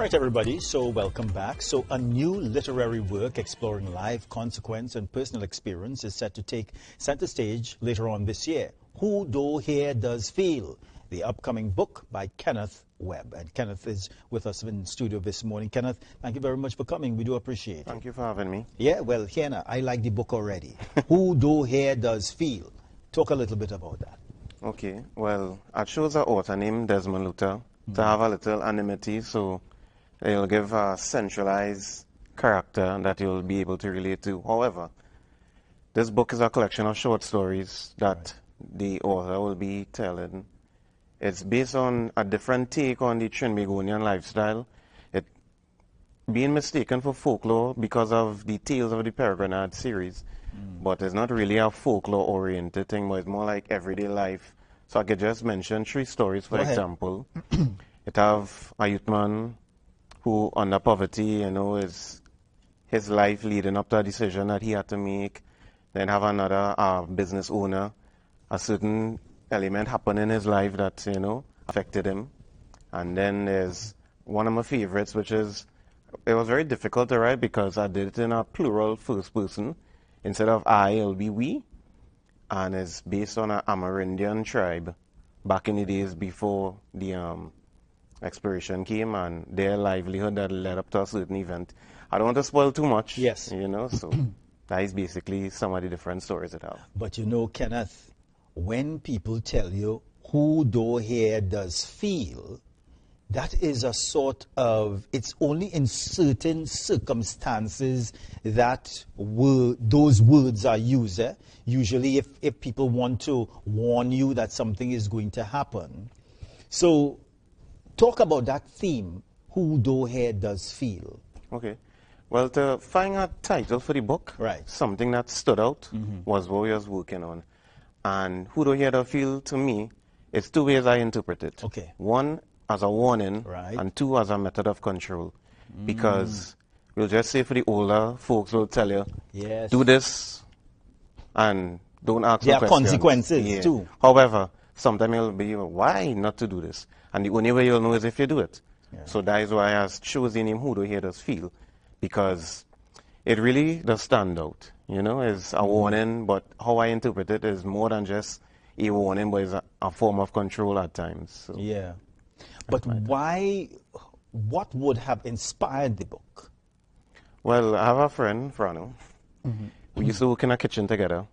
right, everybody, so welcome back. So a new literary work exploring life, consequence, and personal experience is set to take center stage later on this year. Who Doh Hear Does Feel, the upcoming book by Kenneth Webb. And Kenneth is with us in studio this morning. Kenneth, thank you very much for coming. We do appreciate it. Thank you for having me. Yeah, well, Hannah, I like the book already. Who Doh Hear Does Feel. Talk a little bit about that. Okay, well, I chose an author named Desmond Luthor to have a little anonymity, so it'll give a centralized character that you'll be able to relate to. However, this book is a collection of short stories that the author will be telling. It's based on a different take on the Trinbagonian lifestyle. It being mistaken for folklore because of the Tales of the Peregrinade series, but it's not really a folklore-oriented thing, but it's more like everyday life. So I could just mention 3 stories, for example. It have a youth man who, under poverty, you know, is his life leading up to a decision that he had to make. Then have another business owner, a certain element happened in his life that, you know, affected him. And then there's one of my favorites, which is, it was very difficult to write because I did it in a plural first person. Instead of I, it'll be we. And it's based on an Amerindian tribe back in the days before the exploration came and their livelihood that led up to a certain event. I don't want to spoil too much, you know, so that is basically some of the different stories it have. But you know, Kenneth, when people tell you who Doh Hear Does Feel, that is a sort of, it's only in certain circumstances that those words are used. Usually if people want to warn you that something is going to happen. So talk about that theme, who Doh Hear Does Feel. Okay. Well, to find a title for the book, something that stood out was what we was working on. And who Doh Hear Does Feel, to me, it's 2 ways I interpret it. Okay. 1, as a warning, and 2, as a method of control. Because we'll just say for the older folks will tell you, do this and don't ask no questions. There are consequences too. However, sometimes you'll be, why not to do this? And the only way you'll know is if you do it. So that is why I chose the name Who Doh Hear Does Feel, because it really does stand out. You know, it's a warning, but how I interpret it is more than just a warning, but it's a form of control at times. So. Yeah. But why, what would have inspired the book? Well, I have a friend, Frano. We used to work in a kitchen together,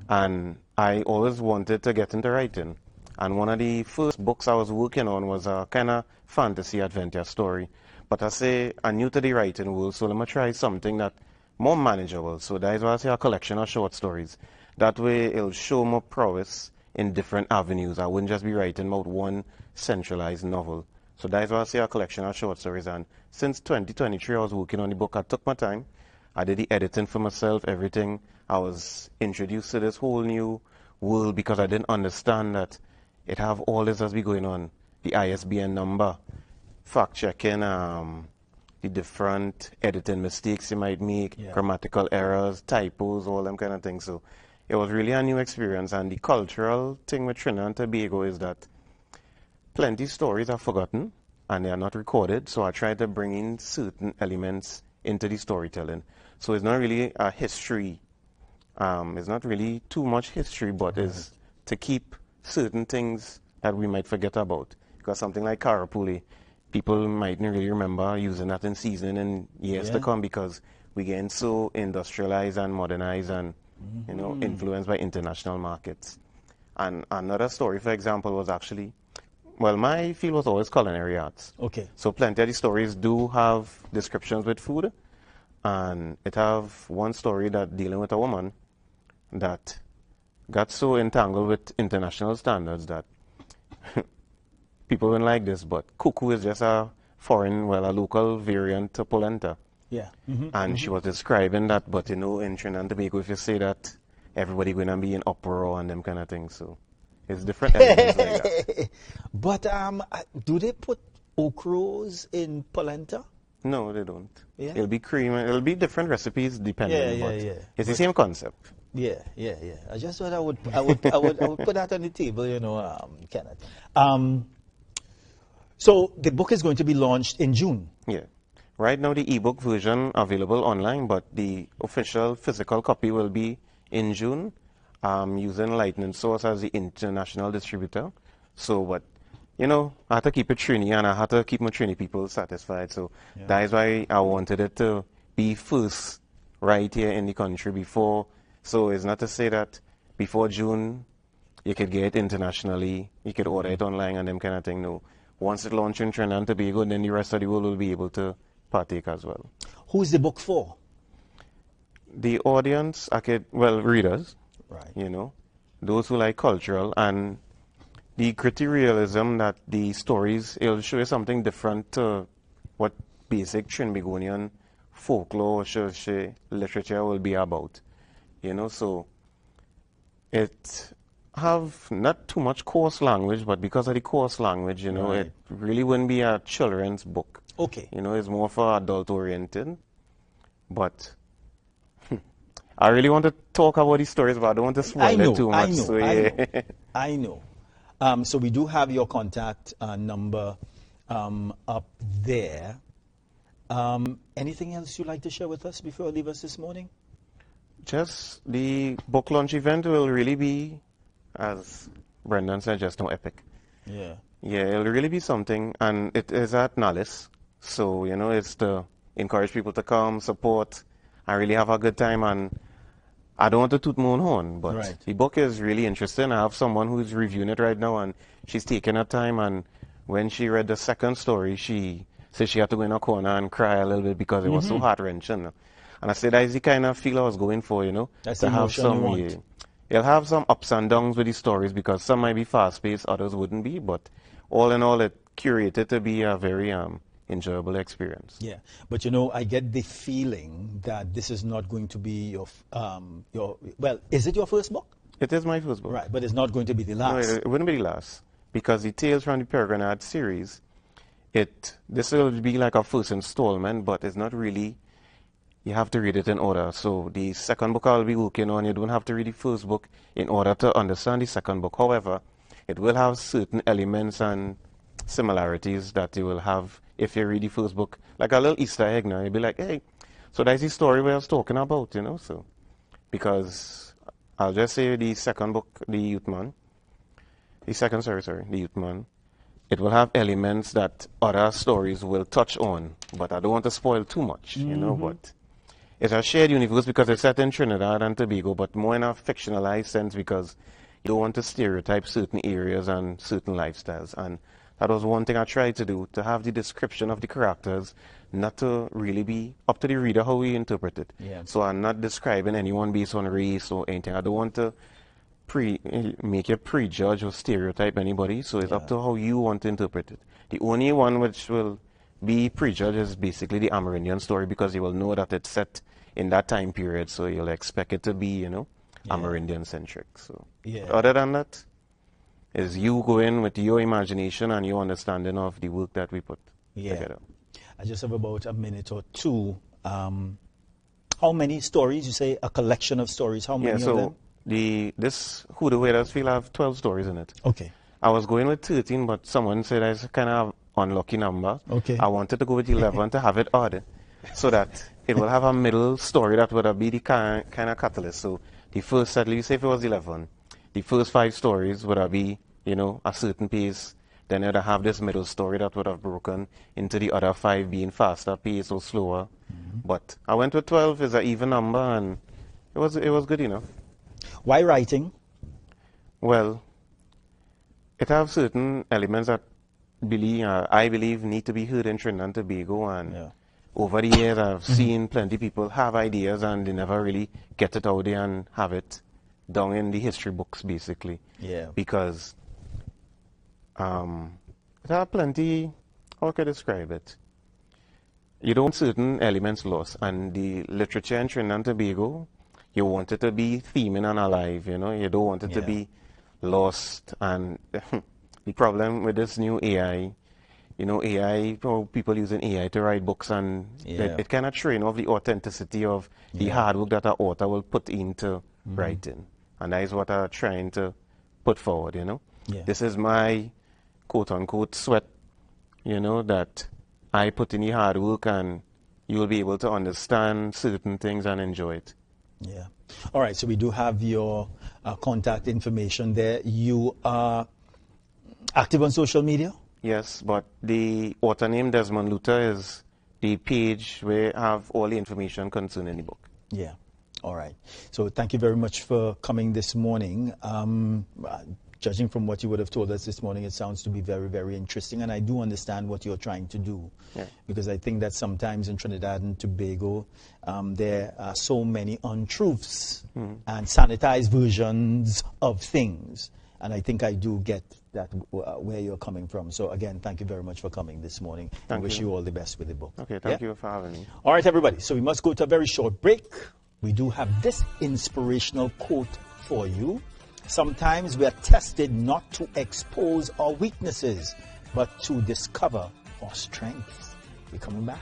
and I always wanted to get into writing. And one of the first books I was working on was a kind of fantasy adventure story. But I say, I'm new to the writing world, so let me try something that more manageable. So that is why I say a collection of short stories. That way it'll show more prowess in different avenues. I wouldn't just be writing about one centralized novel. So that is why I say a collection of short stories. And since 2023, I was working on the book. I took my time. I did the editing for myself, everything. I was introduced to this whole new world because I didn't understand that it have all this as be going on. The ISBN number, fact-checking, the different editing mistakes you might make, grammatical errors, typos, all them kind of things. So it was really a new experience. And the cultural thing with Trinidad and Tobago is that plenty stories are forgotten and they are not recorded. So I tried to bring in certain elements into the storytelling. So it's not really a history. It's not really too much history, but it's to keep certain things that we might forget about. Because something like Karapuli, people mightn't really remember using that in season in years to come because we're getting so industrialized and modernized and you know, influenced by international markets. And another story, for example, was actually, well, my field was always culinary arts. Okay. So plenty of the stories do have descriptions with food. And it have one story that dealing with a woman that got so entangled with international standards that people wouldn't like this, but cuckoo is just a foreign, well, a local variant to polenta. Yeah. And she was describing that, but you know, in Trinidad and Tobago, if you say that, everybody going to be in uproar and them kind of things. So it's different elements like that. But do they put okros in polenta? No, they don't. It'll be cream. It'll be different recipes depending. But it's the same concept. Yeah. I just thought I would put that on the table, you know, Kenneth. So the book is going to be launched in June. Yeah. Right now, the ebook version available online, but the official physical copy will be in June, using Lightning Source as the international distributor. So, but you know, I had to keep it Trini, and I had to keep my Trini people satisfied. So that is why I wanted it to be first right here in the country before. So it's not to say that before June you could get it internationally, you could order it online and them kind of thing. No. Once it launches in Trinidad and Tobago, then the rest of the world will be able to partake as well. Who's the book for? The audience, readers, Right. you know, those who like cultural and the gritty realism that the stories, it'll show you something different to what basic Trinbagonian folklore, literature will be about, you know, so it have not too much coarse language, but because of the coarse language, you know, Right. it really wouldn't be a children's book. Okay. You know, it's more for adult-oriented. But I really want to talk about these stories, but I don't want to spoil it too much. I know. So we do have your contact number up there. Anything else you'd like to share with us before you leave us this morning? Just the book launch event will really be, as Brendan said, just no epic. Yeah. Yeah, it'll really be something, and it is at NALIS. So, you know, it's to encourage people to come, support, and really have a good time. And I don't want to toot my own horn, but Right. the book is really interesting. I have someone who's reviewing it right now, and she's taking her time. And when she read the second story, she said she had to go in a corner and cry a little bit because it was so heart-wrenching. And I said, that's the kind of feel I was going for, you know. That's to the have emotion you some, want. It'll have some ups and downs with the stories because some might be fast-paced, others wouldn't be. But all in all, it curated to be a very enjoyable experience. Yeah, but you know, I get the feeling that this is not going to be your well, is it your first book? It is my first book. Right, but it's not going to be the No, last. it wouldn't be the last because the Tales from the Peregrine Art series, this will be like a first installment, but it's not really. You have to read it in order. So the second book I'll be working on, you don't have to read the first book in order to understand the second book. However, it will have certain elements and similarities that you will have if you read the first book, like a little Easter egg now. You'll be like, hey, so that's the story we was talking about, you know. So, because I'll just say the second book, The Youth Man, the Youth Man, it will have elements that other stories will touch on, but I don't want to spoil too much, you know, but it's a shared universe because it's set in Trinidad and Tobago, but more in a fictionalized sense because you don't want to stereotype certain areas and certain lifestyles. And that was one thing I tried to do, to have the description of the characters, not to really be up to the reader how we interpret it. Yeah. So I'm not describing anyone based on race or anything. I don't want to make you prejudge or stereotype anybody, so it's up to how you want to interpret it. The only one which will be prejudged is basically the Amerindian story because you will know that it's set in that time period, so you'll expect it to be, you know, Amerindian centric. So other than that, is you go in with your imagination and your understanding of the work that we put together. I just have about a minute or two. How many stories? You say a collection of stories. How many of them? This Who Doh Hear Does Feel have 12 stories in it. Okay. I was going with 13, but someone said that's kind of unlucky number. Okay. I wanted to go with 11 to have it odd, so that it will have a middle story that would be the kind of catalyst. So the first, at least if it was 11, the first 5 stories would be, you know, a certain pace. Then it would have this middle story that would have broken into the other 5 being faster pace or slower. But I went with 12 is an even number, and it was good enough. Why writing? Well, it has certain elements that I believe need to be heard in Trinidad and Tobago, and over the years I've seen plenty of people have ideas and they never really get it out there and have it down in the history books, basically. Yeah. Because it have plenty, how can I describe it? You don't want certain elements lost, and the literature in Trinidad and Tobago, you want it to be theming and alive, you know. You don't want it to be lost. And the problem with this new AI, you know, people using AI to write books, and it cannot train off the authenticity of the hard work that an author will put into writing. And that is what I'm trying to put forward, you know. This is my quote-unquote sweat you know, that I put in the hard work and you will be able to understand certain things and enjoy it. Yeah. All right, so we do have your contact information there. You are active on social media? Yes, but the author name Desmond Luthor is the page where I have all the information concerning the book. Yeah. All right. So thank you very much for coming this morning. Judging from what you would have told us this morning, it sounds to be very, very interesting. And I do understand what you're trying to do. Yeah. Because I think that sometimes in Trinidad and Tobago, there are so many untruths and sanitized versions of things. And I think I do get that where you're coming from. So again, thank you very much for coming this morning. I wish you all the best with the book. Okay, thank you for having me. All right, everybody. So we must go to a very short break. We do have this inspirational quote for you. Sometimes we are tested not to expose our weaknesses, but to discover our strengths. We're coming back.